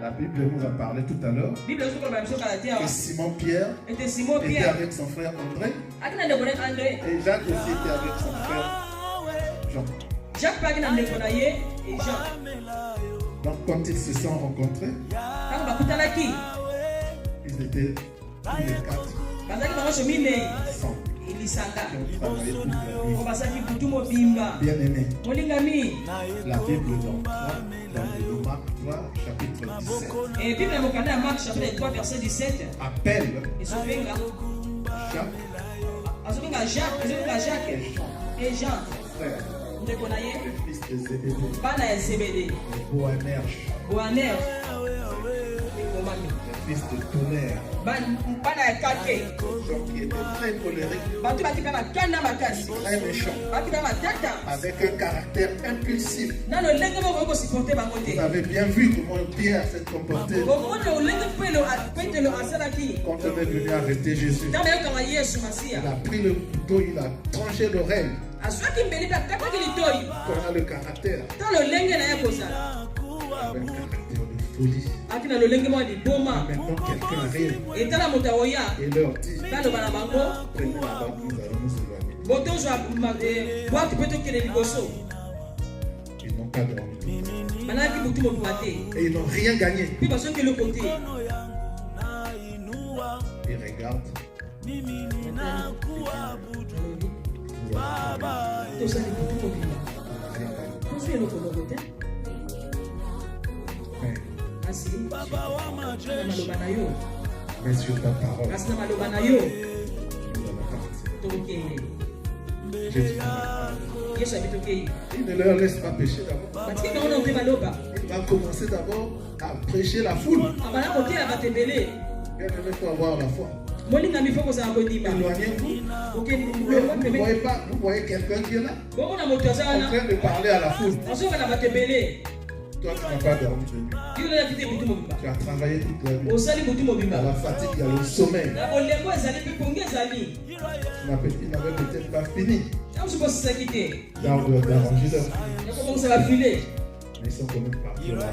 La Bible nous a parlé tout à l'heure que Simon-Pierre était avec son frère André et Jacques aussi était avec son frère Jean. Donc quand ils se sont rencontrés, ils étaient tous les quatre ensemble. Bien aimé, la Bible dans le Marc 3, chapitre 17, appelle Jacques et Jean, frère, le fils de Zébédée, Boanerges, le fils de Tonnerre, Jean qui était très colérique, très méchant, avec un caractère impulsif. Vous avez bien vu comment Pierre s'est comporté quand on est venu arrêter Jésus. Il a pris le couteau, il a tranché l'oreille. On a le caractère. Avec un caractère de folie. Maintenant quelqu'un arrive et leur dit, prenez la banque, nous allons nous éloigner. Ils n'ont pas dormi. Et ils n'ont rien gagné. Ils regardent. Mais sur ta parole, nous allons partir. Il ne leur laisse pas pécher d'abord. Il va commencer d'abord à prêcher la foule. Bien aimé, il faut avoir la foi. Éloignez-vous. Vous voyez quelqu'un qui est là en train de parler à la foule. Toi, tu n'as pas dormi de nuit. Tu as travaillé toute la nuit. Il y a la fatigue, il y a le sommeil. Il n'avait peut-être pas fini d'arranger leur vie. Mais ils sont quand même partis là.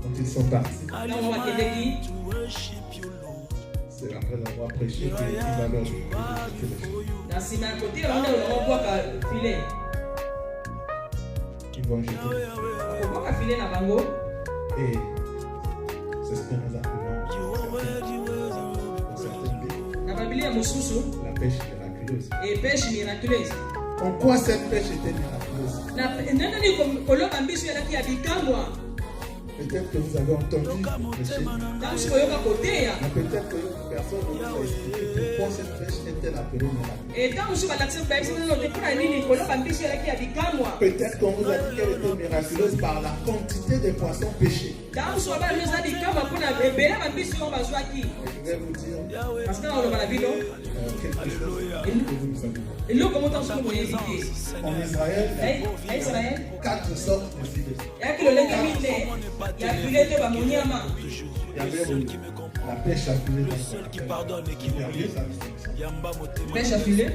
Quand ils sont partis, c'est après avoir prêché qu'il va leur jeter les filets. Ils vont jeter les filets. Et c'est ce que nous appelons dans certaines Bibles la pêche miraculeuse. En quoi cette pêche était miraculeuse? Peut-être que vous avez entendu prêcher. Mais peut-être que une personne vous a expliqué pourquoi cette pêche est-elle appelée miraculeuse. Peut-être qu'on vous a dit qu'elle était miraculeuse par la quantité de poissons pêchés. Je vais vous dire quelque chose que vous ne savez pas. En Israël, il y a 4 sortes de filets. Il y avait la pêche à filet. Pêche à filet.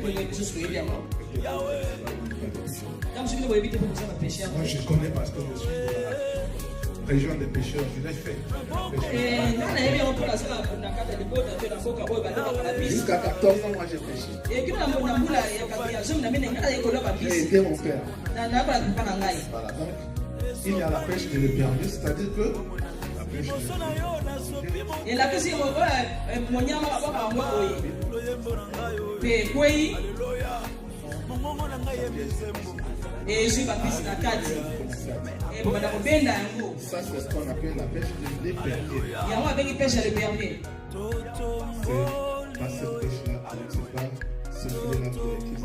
Moi je connais parce que je suis de la région des pêcheurs, je l'ai fait. Jusqu'à 14 ans, moi j'ai pêché. J'ai aidé mon père. Voilà, donc il y a la pêche de l'épervier, c'est-à-dire que la pêche ça c'est ce qu'on appelle la pêche de l'épervier. C'est pas cette pêche-là, c'est pas ce filet-là pour l'église.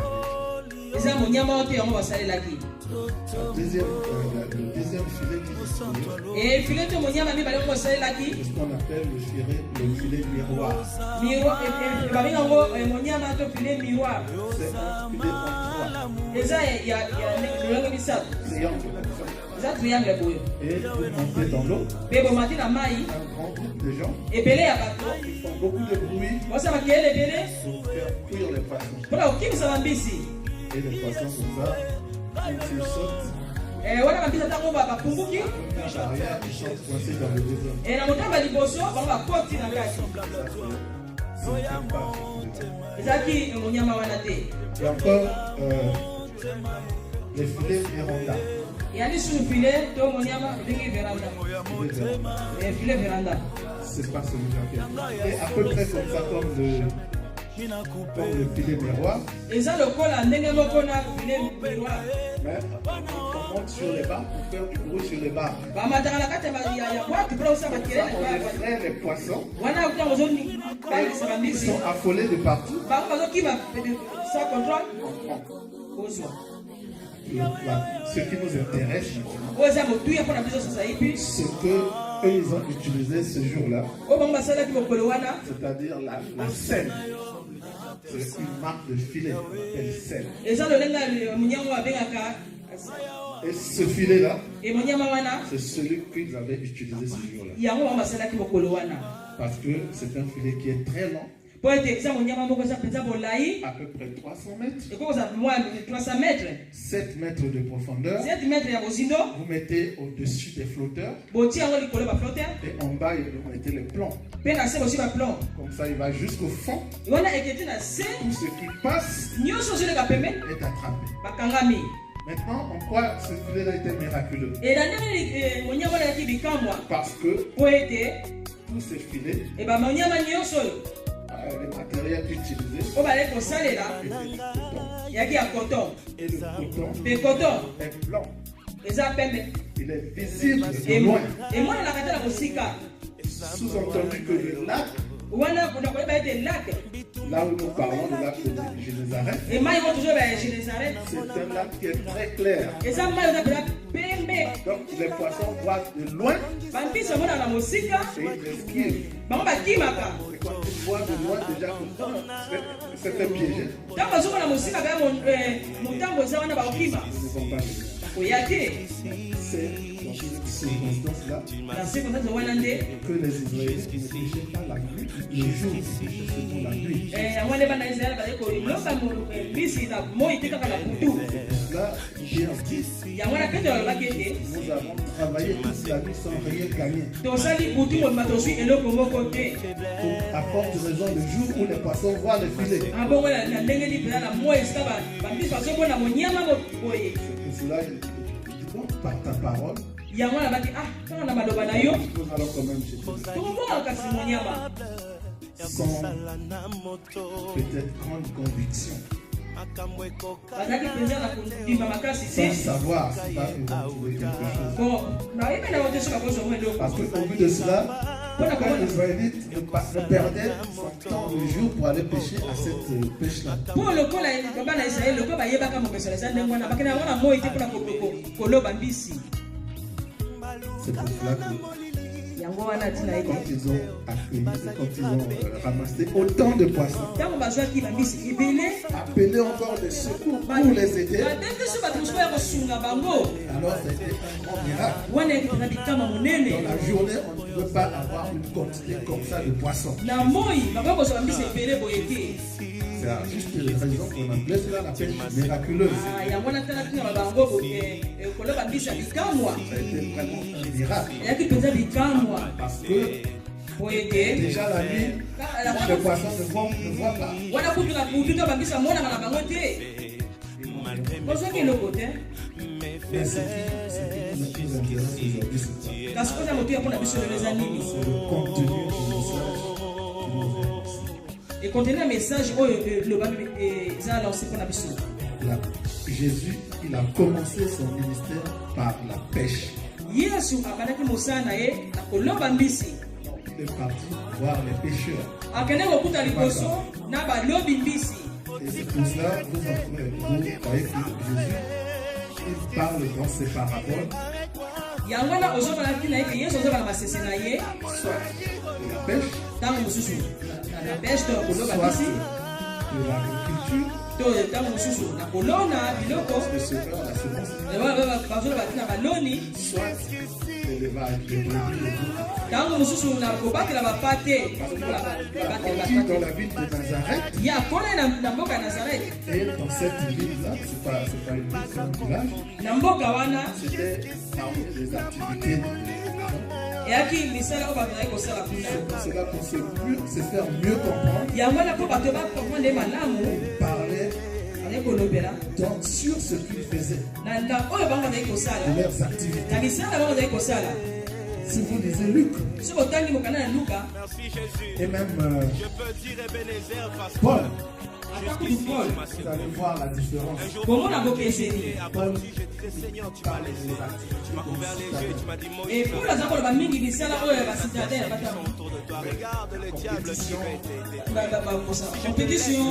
Le deuxième filet qui est disponible, c'est ce qu'on appelle le filet miroir. C'est un filet triangle. Et vous montez dans l'eau, un grand groupe de gens qui font beaucoup de bruit pour faire cuire les poissons. Et les poissons comme ça, ils sautent, wana mabisa tango bapunguki na motamba liboso bango bakoti na kati ezalaki monyama wana te. Et encore les filets véranda. Yani sur filet to monyama ndenge véranda. Filet véranda. C'est pas celui-là. Et à peu près comme ça, comme le filet miroir. Et ça, le col a ndenge moko na filet miroir. Mais on monte sur les barres pour faire du bruit sur les barres. Ba mataka la kata ya boîte pour ça bakele. On extrait les poissons. Wana uta ozoni ils sont affolés de partout. Ba ko qui va ça contrôle. Ce qui nous intéresse c'est que eux ils ont utilisé ce jour-là, c'est-à-dire la selle. C'est une marque de filet, on appelle selle. Et ce filet-là, c'est celui qu'ils avaient utilisé ce jour-là. Parce que c'est un filet qui est très long. À peu près 300 mètres. 7 mètres de profondeur. Vous mettez au-dessus des flotteurs. Et en bas, vous mettez les plombs. Comme ça, il va jusqu'au fond. Tout ce qui passe est attrapé. Maintenant, en quoi ce filet-là était miraculeux? Parce que tous ces filets, les matériels utilisés étaient coton. Et le coton est blanc. Il est visible de loin. Sous-entendu que le lac, là où nous parlons, le lac de Génézareth, c'est un lac qui est très clair. Donc les poissons voient de loin et ils esquivent. Et quand ils voient de loin, déjà c'était piégé. Ils ne vont pas venir. C'est dans cette circonstance-là que les Israélites ne pêchaient pas la nuit, le jour, ils pêchaient seulement la nuit. Là, j'ai un fils. Nous avons travaillé toute la nuit sans rien gagner. À forte raison, le jour où les poissons voient les filets. C'est cela, par ta parole, nous allons quand même chez sans peut-être grande conviction, sans savoir si va évoluer quelque chose. Parce qu'au but de cela, les Israélites ne perdaient son temps le jour pour aller pêcher à cette pêche-là. C'est pour cela que quand ils ont accueilli, quand ils ont ramassé autant de poissons, appelé encore des secours pour les aider, alors c'était un grand miracle. Dans la journée, on ne peut pas avoir une quantité comme ça de poissons. C'est juste une raison qu'on appelait cela la pêche miraculeuse. Ça a été vraiment un miracle. Parce que déjà la nuit, les poissons ne voient pas. Mais ce qui nous intéresse aujourd'hui, c'est le contenu du message qui nous est ici. Et contenir un message le lancé pour la mission. Jésus, il a commencé son ministère par la pêche. Il est parti voir les pêcheurs. Et c'est pour cela que vous voyez que Jésus, il parle dans ses paraboles. Soit de la pêche, soit de l'agriculture, soit l'élevage des brebis. Dans la ville de Nazareth. Et dans cette ville-là, c'est pas une ville, c'est un village. C'était parmi les activités de cela pour se faire mieux comprendre. Parler donc sur ce qu'ils faisaient. De leurs activités. Si vous lisez Luc, et même Paul, vous allez voir la différence. Paul parlait des activités. Et pour la compétition,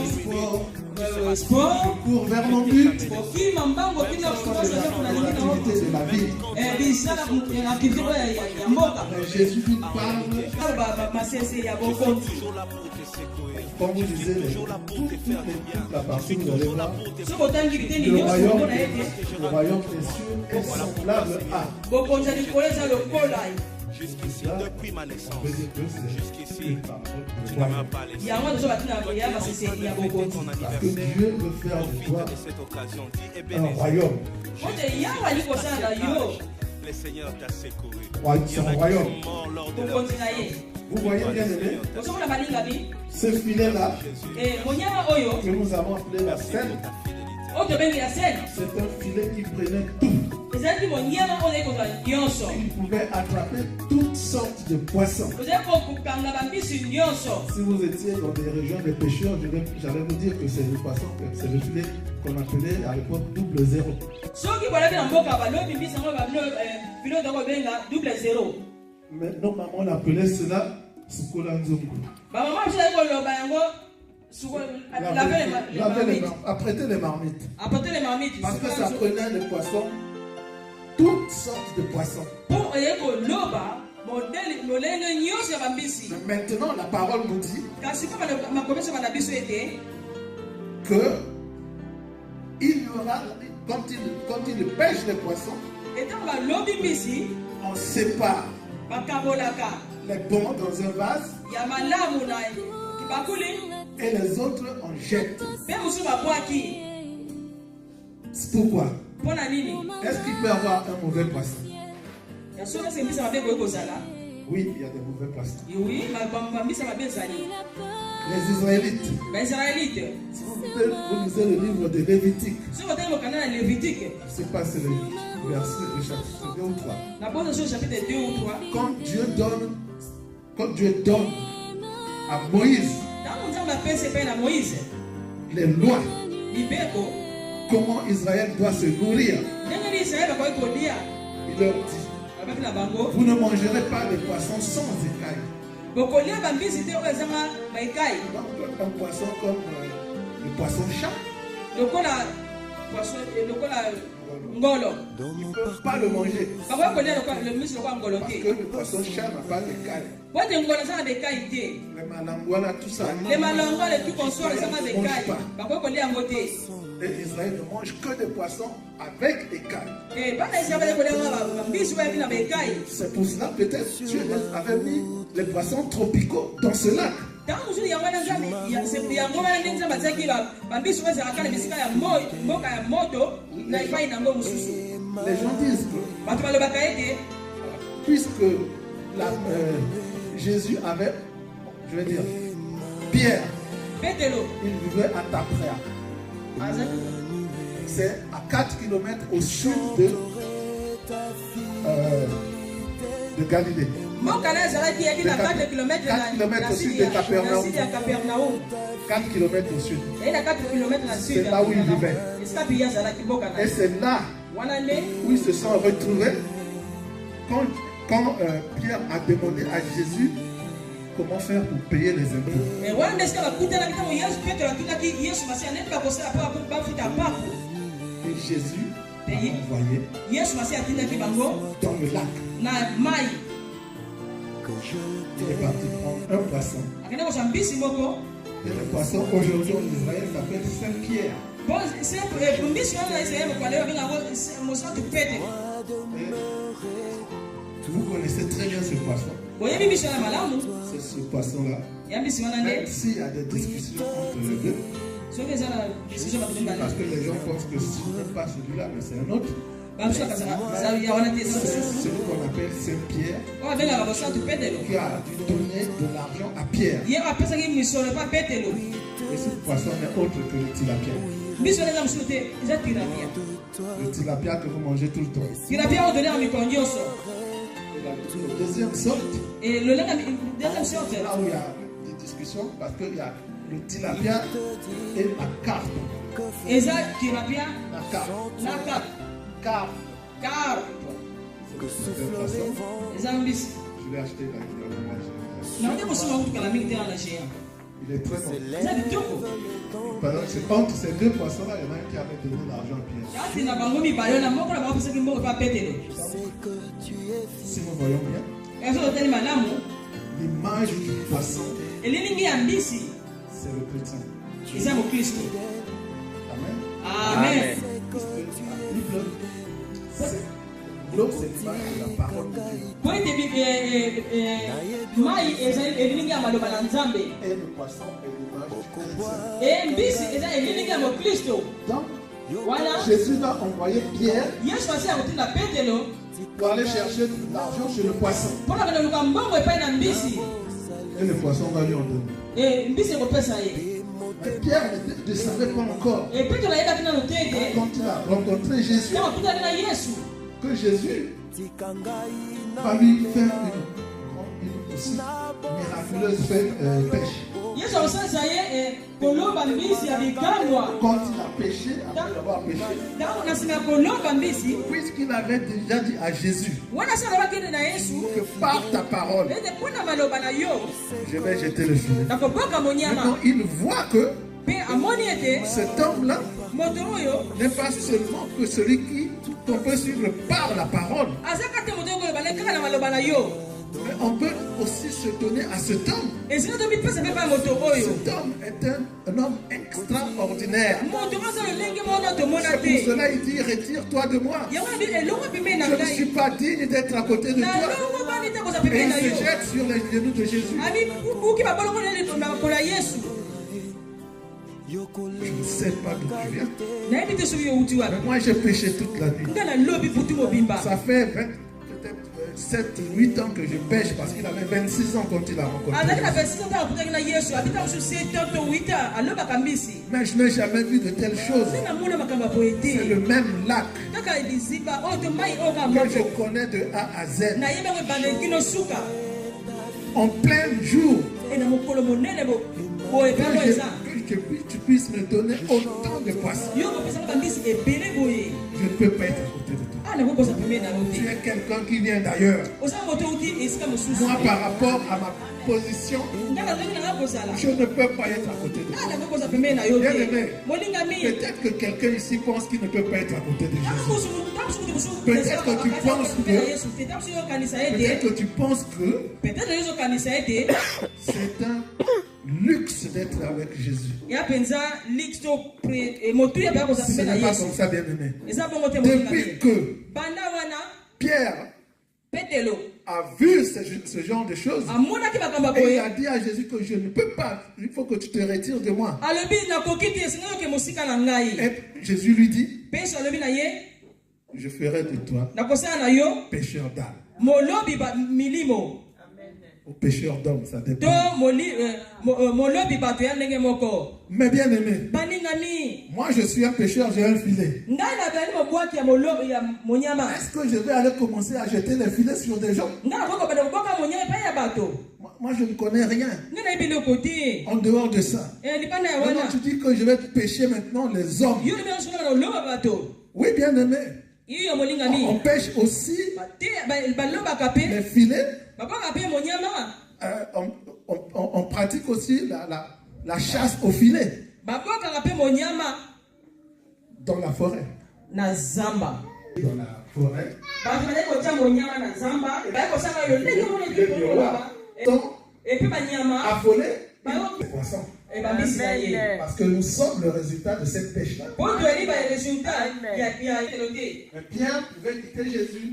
sport, pour vers mon but, l'activité de la vie. Jésus parle, comme vous disiez, toute la partie où vous allez voir, le royaume des cieux est semblable à. Jusqu'ici, depuis ma naissance, jusqu'ici, Parce que Dieu veut faire de toi un royaume. Le Seigneur t'a secouru. Son royaume. Vous voyez bien aimé, ce filet-là que nous avons appelé la scène, c'est un filet qui prenait tout. Il pouvait attraper toutes sortes de poissons. Si vous étiez dans des régions de pêcheurs, j'allais vous dire que c'est le poisson, c'est le filet qu'on appelait à l'époque double zéro. Mais nos mamans l'appelaient cela Sukola Nzongo. Apprêter les marmites. Parce que ça prenait des poissons, toutes sortes de poissons. Mais maintenant, la parole nous dit que il y aura, quand il pêche les poissons, on sépare les bons dans un vase et les autres on jette. C'est pourquoi? Est-ce qu'il peut y avoir un mauvais poisson? Oui, il y a des mauvais poissons. Les Israélites. Si vous lisez le livre de Lévitique, je ne sais pas si c'est le verset du chapitre 2 ou 3. Quand Dieu donne à Moïse les lois, comment Israël doit se nourrir, il leur dit: vous ne mangerez pas de poissons sans écailles. Donc un poisson comme le poisson chat, ils ne peuvent pas le manger. Parce que le poisson chat n'a pas d'écailles. Les malangouala, tout ça. Et Israël ne mange que des poissons avec écailles. C'est pour cela peut-être Dieu avait mis les poissons tropicaux dans ce lac. Les gens disent que puisque Jésus avait, je veux dire, Pierre, il vivait à Taprea. C'est à 4 km au sud de Galilée. 4 km au sud de Capernaum. 4 km au sud. C'est là où il vivait. Et c'est là où ils se sont retrouvés quand Pierre a demandé à Jésus comment faire pour payer les impôts. Et Jésus a envoyé dans le lac. Il est parti prendre un poisson. Et le poisson aujourd'hui en Israël s'appelle Saint-Pierre. Vous connaissez très bien ce poisson. C'est ce poisson-là. Même s'il y a des discussions entre les deux. Parce que les gens pensent que ce n'est pas celui-là, mais c'est un autre. C'est celui qu'on appelle Saint-Pierre qui a donné de l'argent à Pierre. Et ce poisson n'est autre que le tilapia. Le tilapia que vous mangez tout le temps. La deuxième sorte, c'est là où il y a des discussions parce qu'il y a le tilapia et la carpe. La carpe. Je l'ai acheté là. Il est très bon. C'est entre ces deux poissons-là, il y en a un qui avait donné l'argent à Pierre. Si nous voyons bien, l'image du poisson, c'est le chrétien. Amen. Amen. L'eau, c'est l'image de la parole de Dieu. Et le poisson est l'image du chrétien. Donc, Jésus va envoyer Pierre pour aller chercher de l'argent chez le poisson. Et le poisson va lui en donner. Mais Pierre ne savait pas encore. Quand il a rencontré Jésus, que Jésus va lui faire une aussi miraculeuse pêche. Quand il a péché, après avoir péché, puisqu'il avait déjà dit à Jésus que par ta parole, je vais jeter le filet. Maintenant, il voit que cet homme-là n'est pas seulement que celui qu'on peut suivre par la parole, mais on peut aussi se donner à cet homme. Cet homme est un homme extraordinaire. C'est pour cela qu'il dit, retire-toi de moi. Je ne suis pas digne d'être à côté de toi. Et il se jette sur les genoux de Jésus. Je ne sais pas d'où tu viens. Mais moi j'ai péché toute la nuit. Ça fait peut-être 7-8 ans que je pêche parce qu'il avait 26 ans quand il a rencontré. Mais je n'ai jamais vu de telles choses. C'est le même lac que je connais de A à Z. En plein jour. Que tu puisses me donner autant de poissons. Je ne peux pas être à côté de toi. Tu es quelqu'un qui vient d'ailleurs. Moi, par rapport à ma position, je ne peux pas être à côté de toi. Bien-aimé, peut-être que quelqu'un ici pense qu'il ne peut pas être à côté de Jésus. Peut-être que tu penses que c'est un luxe d'être avec Jésus. Ce n'est pas comme ça, bien-aimé. Depuis que Pierre a vu ce genre de choses, et il a dit à Jésus que je ne peux pas, il faut que tu te retires de moi. Et Jésus lui dit, je ferai de toi pécheur d'âme. Au pécheur d'homme, ça dépend. Mais bien aimé, moi je suis un pécheur, j'ai un filet. Est-ce que je vais aller commencer à jeter les filets sur des gens? Moi je ne connais rien en dehors de ça. Maintenant tu dis que je vais pêcher maintenant les hommes. Oui, bien aimé. On pêche aussi les filets. On pratique aussi la chasse au filet dans la forêt. Dans la forêt. Affolés les poissons. Parce que nous sommes le résultat de cette pêche-là. Mais Pierre pouvait quitter Jésus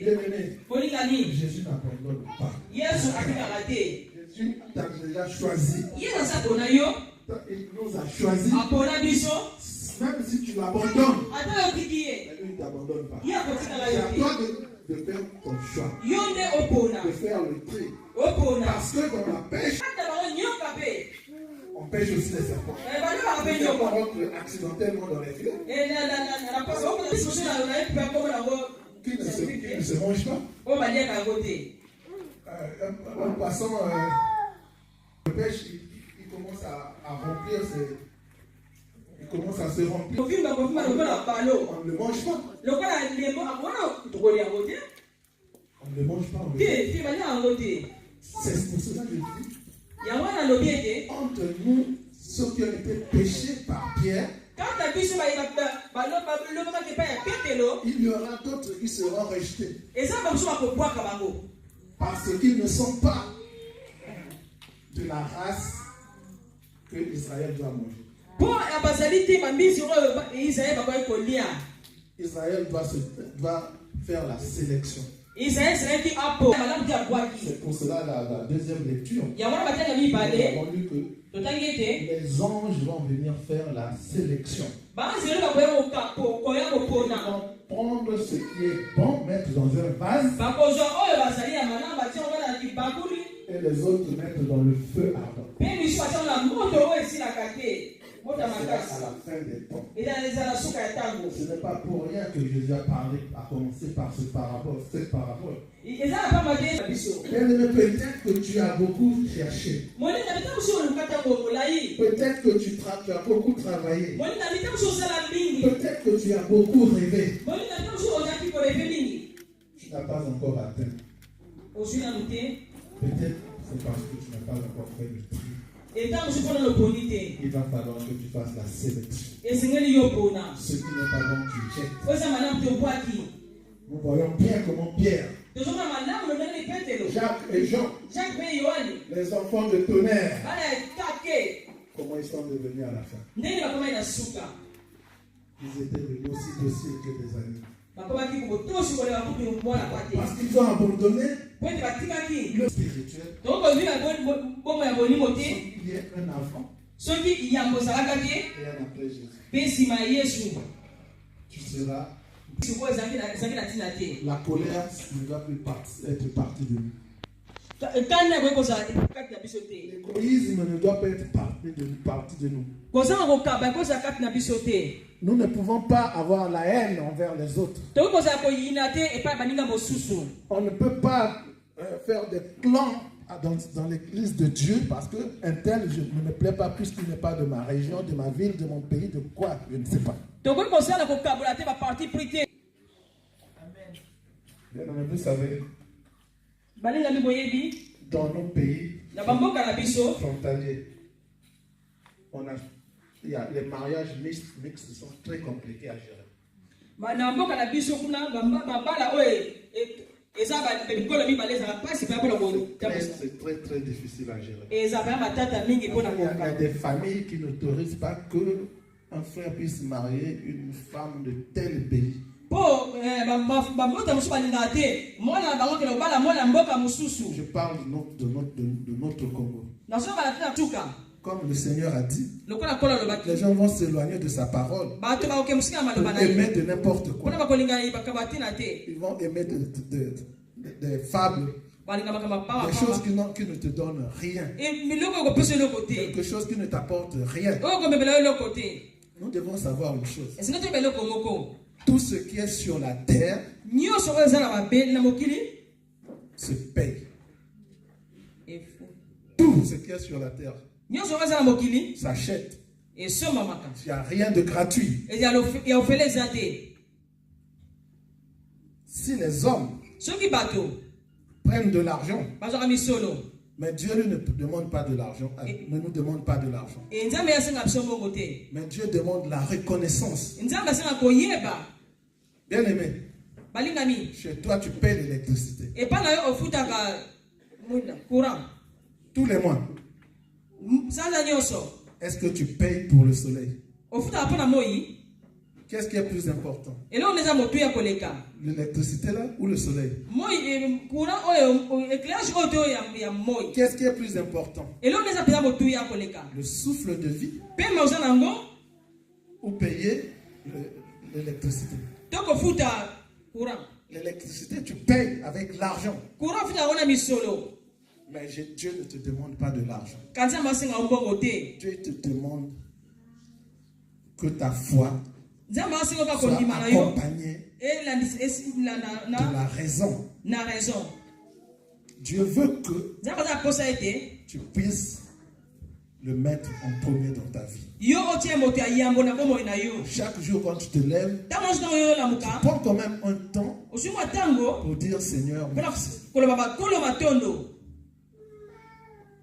Bien-aimé, Jésus n'abandonne pas. Jésus t'a déjà choisi. Il nous a choisi. Même si tu l'abandonnes, lui ne t'abandonne pas. C'est à toi de faire ton choix. De faire le tri. Parce que dans la pêche, on pêche aussi les serpents. Les serpents rentrent accidentellement dans les filets. Qui ne se mangent pas. En passant, le pêche, il commence à remplir ses... Il commence à se remplir. On ne le mange pas. On ne le mange pas. C'est pour cela que je dis. Entre nous, ceux qui ont été péchés par Pierre, il y aura d'autres qui seront rejetés. Parce qu'ils ne sont pas de la race que Israël doit manger. Israël doit faire la sélection. C'est pour cela la deuxième lecture. Nous avons lu que les anges vont venir faire la sélection. Ils vont prendre ce qui est bon, mettre dans un vase, et les autres mettre dans le feu ardent. À la fin des temps. Ce n'est pas pour rien que Jésus a commencé par cette parabole. Peut-être que tu as beaucoup cherché. Peut-être que tu as beaucoup travaillé. Peut-être que tu as beaucoup rêvé. Tu n'as pas encore atteint. Peut-être c'est parce que tu n'as pas encore fait le tri. Il va falloir que tu fasses la sélection. Ce qui n'est pas bon, tu jettes. Nous voyons bien comment Pierre, Jacques et Jean, les enfants de tonnerre, comment ils sont devenus à la fin. Ils étaient aussi dociles que des animaux. Parce qu'ils ont abandonné le spirituel. Il y a un enfant et un après Jésus. Tu seras. La colère ne doit plus être partie de nous. L'égoïsme ne doit pas être partie de nous. Nous ne pouvons pas avoir la haine envers les autres. On ne peut pas faire des clans dans l'église de Dieu parce qu'un tel ne me plaît pas puisqu'il n'est pas de ma région, de ma ville, de mon pays, de quoi, je ne sais pas. Bien, vous savez, dans nos pays frontaliers, les mariages mixtes sont très compliqués à gérer. C'est très difficile à gérer. Il y a des familles qui n'autorisent pas qu'un frère puisse marier une femme de tel pays. Je parle de notre Congo. Comme le Seigneur a dit, les gens vont s'éloigner de sa parole. Ils vont aimer de n'importe quoi. Ils vont aimer des fables, des choses qui ne te donnent rien, quelque chose qui ne t'apporte rien. Nous devons savoir une chose. Tout ce qui est sur la terre se paye. Tout ce qui est sur la terre s'achète. Il n'y a rien de gratuit. Si les hommes prennent de l'argent, mais Dieu ne demande pas de l'argent, ne nous demande pas de l'argent. Mais Dieu demande la reconnaissance. Bien aimé, chez toi tu payes l'électricité tous les mois. Est-ce que tu payes pour le soleil? Qu'est-ce qui est plus important? L'électricité là ou le soleil? Qu'est-ce qui est plus important? Le souffle de vie ou payer l'électricité? L'électricité, tu payes avec l'argent. Mais Dieu ne te demande pas de l'argent. Dieu te demande que ta foi soit accompagnée de la raison. Dieu veut que tu puisses le mettre en premier dans ta vie. Chaque jour quand tu te lèves, tu prends quand même un temps pour dire Seigneur merci.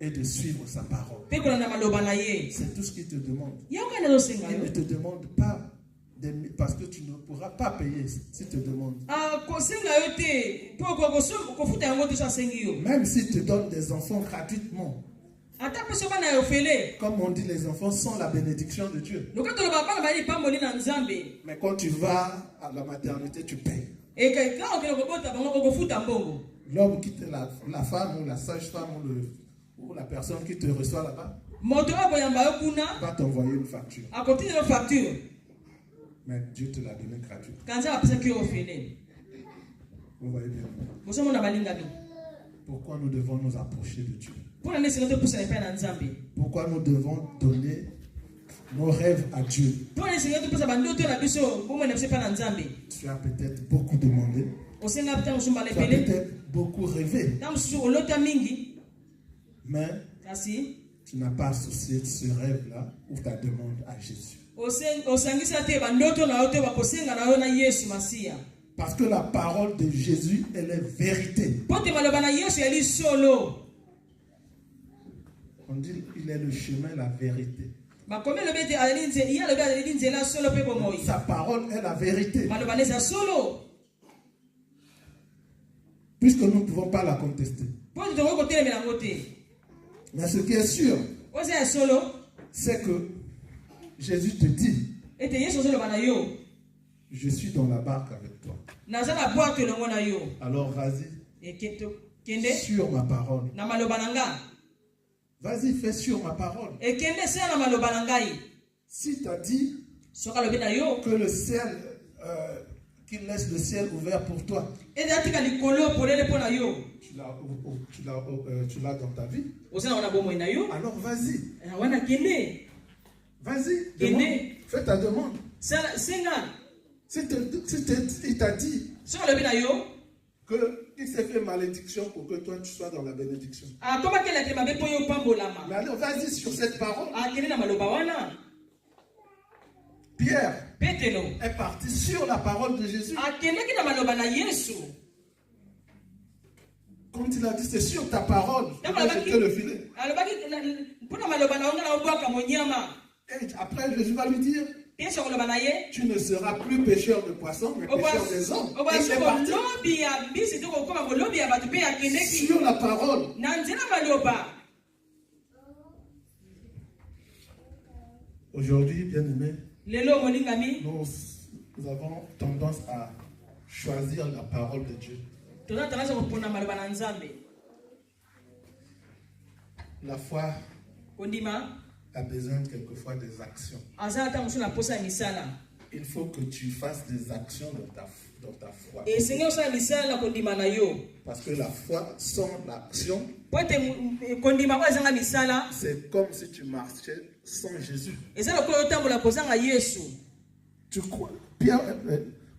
Et de suivre sa parole. C'est tout ce qu'il te demande. Il ne te demande pas parce que tu ne pourras pas payer s'il te demande. Même s'il te donne des enfants gratuitement. Comme on dit, les enfants sont la bénédiction de Dieu. Mais quand tu vas à la maternité, tu payes. L'homme quitte la femme ou la sage-femme ou la personne qui te reçoit là-bas va t'envoyer une facture. Mais Dieu te l'a donné gratuitement. Vous voyez bien. Pourquoi nous devons nous approcher de Dieu? Pourquoi nous devons donner nos rêves à Dieu? Tu as peut-être beaucoup demandé. Tu as peut-être beaucoup rêvé. Mais tu n'as pas associé ce rêve-là ou ta demande à Jésus. Parce que la parole de Jésus, elle est vérité. On dit il est le chemin, la vérité. Sa parole est la vérité. Puisque nous ne pouvons pas la contester. Mais ce qui est sûr, c'est que Jésus te dit, je suis dans la barque avec toi. Alors vas-y, sur ma parole. Vas-y, fais sur ma parole. Si tu as dit que le ciel, qu'il laisse le ciel ouvert pour toi, tu l'as dans ta vie, alors vas-y. Vas-y, fais ta demande. Si il t'a dit qu'il s'est fait malédiction pour que toi tu sois dans la bénédiction. Mais alors vas-y sur cette parole. Pierre est parti sur la parole de Jésus. Quand il a dit c'est sur ta parole, il a jeté le filet. Et après Jésus va lui dire, tu ne seras plus pêcheur de poissons, mais pêcheur des hommes. Et il est parti sur la parole. Aujourd'hui, bien aimé, nous avons tendance à choisir la parole de Dieu. La foi a besoin quelquefois des actions. Il faut que tu fasses des actions dans ta foi. Parce que la foi sans l'action, c'est comme si tu marchais sans Jésus. Tu crois, Pierre,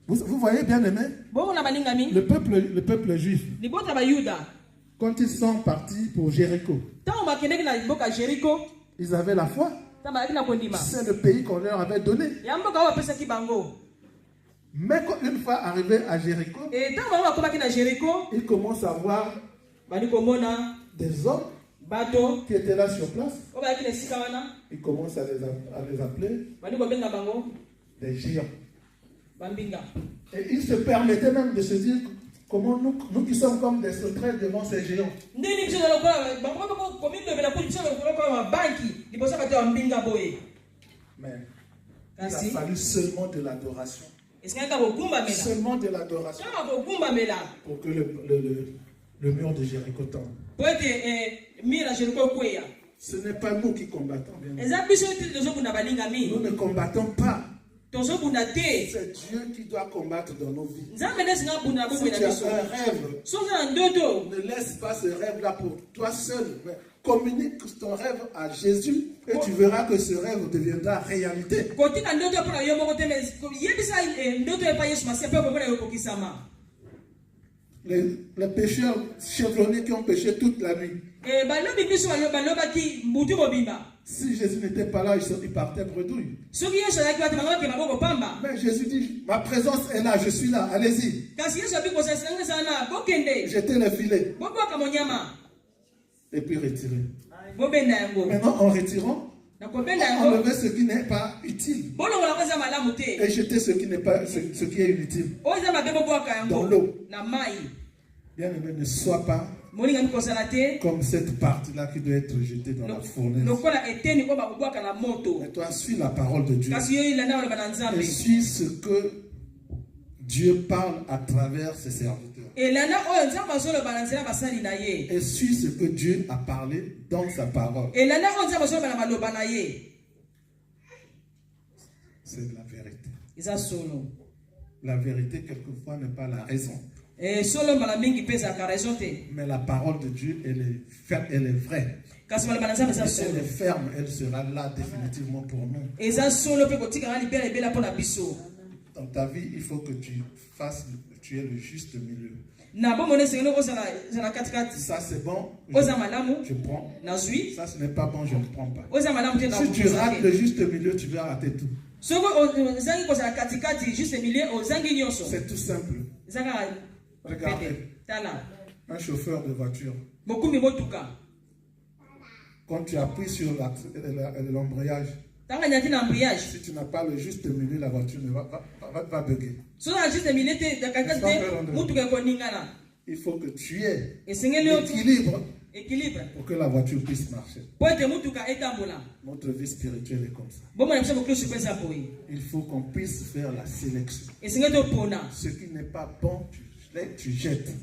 vous voyez bien aimé, le peuple juif, quand ils sont partis pour Jéricho, ils avaient la foi. C'est le pays qu'on leur avait donné. Mais quand une fois arrivé à Jéricho, ils commencent à voir des hommes qui étaient là sur place. Ils commencent à les appeler des géants. Et ils se permettaient même de se dire, comment nous qui sommes comme des sauterelles devant ces géants. Mais Il a fallu seulement de l'adoration. Seulement de l'adoration. Pour que le mur de Jéricho tombe. Ce n'est pas nous qui combattons. Nous ne combattons pas. C'est Dieu qui doit combattre dans nos vies. Si tu as un rêve, ne laisse pas ce rêve-là pour toi seul. Mais communique ton rêve à Jésus et tu verras que ce rêve deviendra réalité. Les pécheurs chevronnés qui ont péché toute la nuit. Si Jésus n'était pas là, il partait bredouille. Mais Jésus dit, ma présence est là, je suis là, allez-y. Jetez le filet. Et puis retirer. Maintenant, en retirant, enlever ce qui n'est pas utile. Et jeter ce qui est inutile. Dans l'eau. Bien aimé, ne sois pas comme cette partie-là qui doit être jetée dans la fournaise. Mais toi, suis la parole de Dieu. Et suis ce que Dieu parle à travers ses serviteurs. Et suis ce que Dieu a parlé dans sa parole. C'est la vérité. La vérité, quelquefois, n'est pas la raison. Mais la parole de Dieu, elle est vraie. Elle est ferme, elle sera là définitivement pour nous. Dans ta vie, il faut que tu aies le juste milieu. Ça c'est bon, je prends. Ça ce n'est pas bon, je ne prends pas. Si tu rates le juste milieu, tu vas rater tout. C'est tout simple. Regardez, un chauffeur de voiture, quand tu appuies sur l'embrayage, si tu n'as pas le juste milieu, la voiture va bugger. Il faut que tu aies l'équilibre pour que la voiture puisse marcher. Notre vie spirituelle est comme ça. Il faut qu'on puisse faire la sélection. Ce qui n'est pas bon, tu jettes.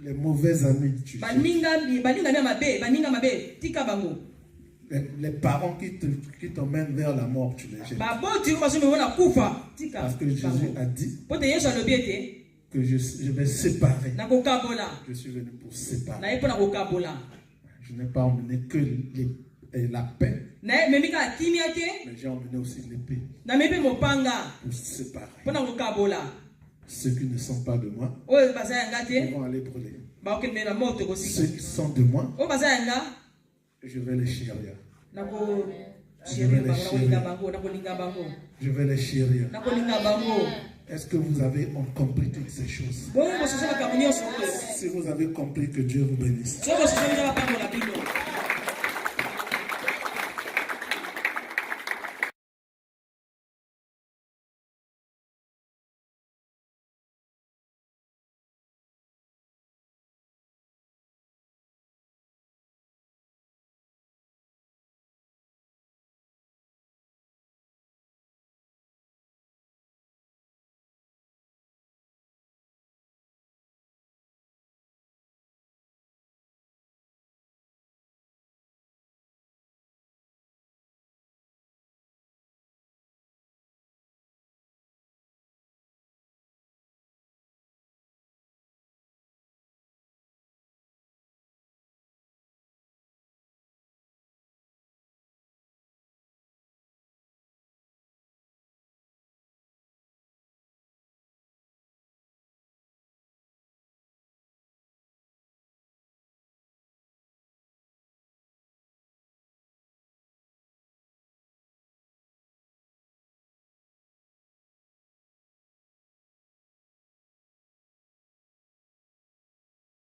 Les mauvais amis, tu jettes. Les parents qui t'emmènent vers la mort, tu les jettes. Parce que Jésus a dit que je vais séparer. Je suis venu pour séparer. Je n'ai pas emmené que la paix, mais j'ai emmené aussi l'épée pour séparer. Ceux qui ne sont pas de moi, ils vont aller brûler. Ceux qui sont de moi, je vais les chérir. Je vais les chérir. Est-ce que vous avez compris toutes ces choses? Si vous avez compris, que Dieu vous bénisse.